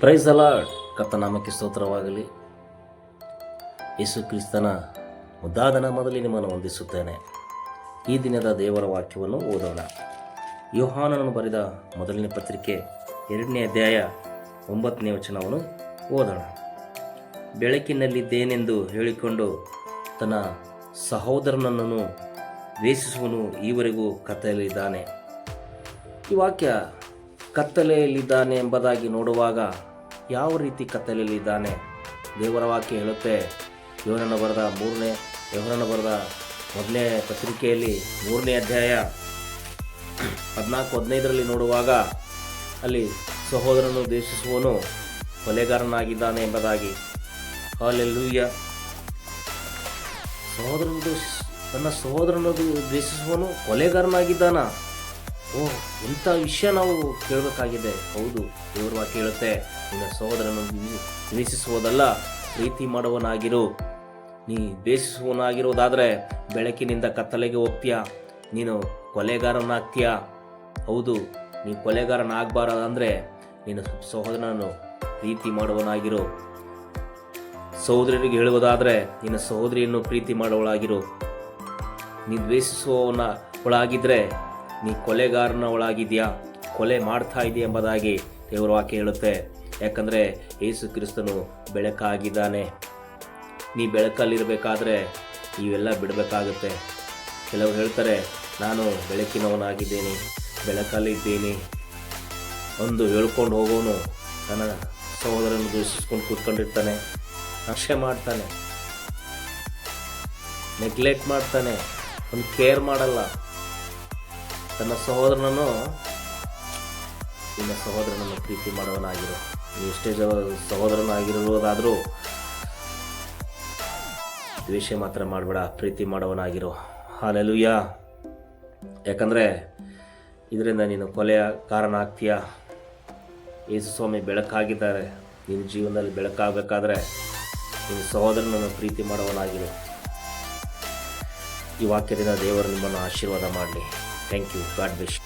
Praise the lord. ಕರ್ತನಾಮಕ್ಕೆ ಸ್ತೋತ್ರವಾಗಲಿ. ಯೇಸು ಕ್ರಿಸ್ತನ ಮುದ್ದಾದ ನಾಮದಲ್ಲಿ ನಿಮ್ಮನ್ನು ವಂದಿಸುತ್ತೇನೆ. ಈ ದಿನದ ದೇವರ ವಾಕ್ಯವನ್ನು ಓದೋಣ. ಯೋಹಾನನು ಬರೆದ ಮೊದಲನೇ ಪತ್ರಿಕೆ 2ನೇ ಅಧ್ಯಾಯ 9ನೇ ವಚನವನ್ನು ಓದೋಣ. ಬೆಳಕಿನಲ್ಲಿದ್ದೇನೆಂದು ಹೇಳಿಕೊಂಡು ತನ್ನ ಸಹೋದರನನ್ನು ದ್ವೇಷಿಸುವನು ಈವರೆಗೂ ಕತ್ತಲೆಯಲ್ಲಿದ್ದಾನೆ. ಈ ವಾಕ್ಯ ಕತ್ತಲೆಯಲ್ಲಿದ್ದಾನೆ ಎಂಬುದಾಗಿ ನೋಡುವಾಗ ಯಾವ ರೀತಿ ಕತ್ತಲೆಯಲ್ಲಿದ್ದಾನೆ? ದೇವರ ವಾಕ್ಯ ಹೇಳುತ್ತೆ, ಯೋಹನನ ಬರೆದ ಮೊದಲನೇ ಪತ್ರಿಕೆಯಲ್ಲಿ 3ನೇ ಅಧ್ಯಾಯ 14-15 ನೋಡುವಾಗ ಅಲ್ಲಿ ಸಹೋದರನು ದ್ವೇಷಿಸುವನು ಕೊಲೆಗಾರನಾಗಿದ್ದಾನೆ ಎಂಬುದಾಗಿ. ಹಲ್ಲೆಲೂಯಾ. ತನ್ನ ಸಹೋದರನು ದ್ವೇಷಿಸುವನು ಕೊಲೆಗಾರನಾಗಿದ್ದಾನ. ಇಂಥ ವಿಷಯ ನಾವು ಕೇಳಬೇಕಾಗಿದೆ. ಹೌದು, ದೇವರ ವಾಕ್ಯ ಹೇಳುತ್ತೆ, ನಿನ್ನ ಸಹೋದರನು ದ್ವೇಷಿಸುವುದಲ್ಲ, ಪ್ರೀತಿ ಮಾಡುವನಾಗಿರು. ನೀ ದ್ವೇಷಿಸುವನಾಗಿರುವುದಾದರೆ ಬೆಳಕಿನಿಂದ ಕತ್ತಲೆಗೆ ಹೋಗ್ತೀಯ, ನೀನು ಕೊಲೆಗಾರನಾಗ್ತೀಯ. ಹೌದು, ನೀ ಕೊಲೆಗಾರನಾಗಬಾರದಂದರೆ ನೀನು ಸಹೋದರನನ್ನು ಪ್ರೀತಿ ಮಾಡುವನಾಗಿರು. ಸಹೋದರರಿಗೆ ಹೇಳುವುದಾದರೆ ನಿನ್ನ ಸಹೋದರಿಯನ್ನು ಪ್ರೀತಿ ಮಾಡುವಳಾಗಿರು. ನೀ ದ್ವೇಷಿಸುವವನ ಒಳಗಿದ್ರೆ ನೀ ಕೊಲೆಗಾರನ ಒಳಗಿದೆಯಾ, ಕೊಲೆ ಮಾಡ್ತಾ ಇದೆಯಾ ಎಂಬುದಾಗಿ ದೇವರ ವಾಕ್ಯ ಹೇಳುತ್ತೆ. ಯಾಕಂದರೆ ಯೇಸು ಕ್ರಿಸ್ತನು ಬೆಳಕಾಗಿದ್ದಾನೆ. ನೀ ಬೆಳಕಲ್ಲಿರಬೇಕಾದ್ರೆ ಇವೆಲ್ಲ ಬಿಡಬೇಕಾಗುತ್ತೆ. ಕೆಲವರು ಹೇಳ್ತಾರೆ, ನಾನು ಬೆಳಕಿನವನಾಗಿದ್ದೇನೆ, ಬೆಳಕಲ್ಲಿದ್ದೇನೆ ಒಂದು ಹೇಳ್ಕೊಂಡು ಹೋಗೋನು ತನ್ನ ಸಹೋದರನ್ನು ದೂಷಿಸ್ಕೊಂಡು ಕೂತ್ಕೊಂಡಿರ್ತಾನೆ, ನಕ್ಷೆ ಮಾಡ್ತಾನೆ, ನೆಗ್ಲೆಕ್ಟ್ ಮಾಡ್ತಾನೆ, ಒಂದು ಕೇರ್ ಮಾಡಲ್ಲ. ತನ್ನ ಸಹೋದರನನ್ನು ಪ್ರೀತಿ ಮಾಡುವನಾಗಿರು. ನೀವು ಎಷ್ಟೇ ಸಹೋದರನಾಗಿರುವುದಾದರೂ ದ್ವೇಷ ಮಾತ್ರ ಮಾಡಬೇಡ, ಪ್ರೀತಿ ಮಾಡುವನಾಗಿರು. ಹಲ್ಲೆಲೂಯಾ. ಯಾಕಂದರೆ ಇದರಿಂದ ನೀನು ಕೊಲೆಯ ಕಾರಣ ಆಗ್ತೀಯ. ಯೇಸು ಸ್ವಾಮಿ ಬೆಳಕಾಗಿದ್ದಾರೆ. ನಿನ್ನ ಜೀವನದಲ್ಲಿ ಬೆಳಕಾಗಬೇಕಾದ್ರೆ ನಿನ್ನ ಸಹೋದರನನ್ನು ಪ್ರೀತಿ ಮಾಡುವನಾಗಿರು. ಈ ವಾಕ್ಯದಿಂದ ದೇವರು ನಿಮ್ಮನ್ನು ಆಶೀರ್ವಾದ ಮಾಡಲಿ. Thank you. God bless.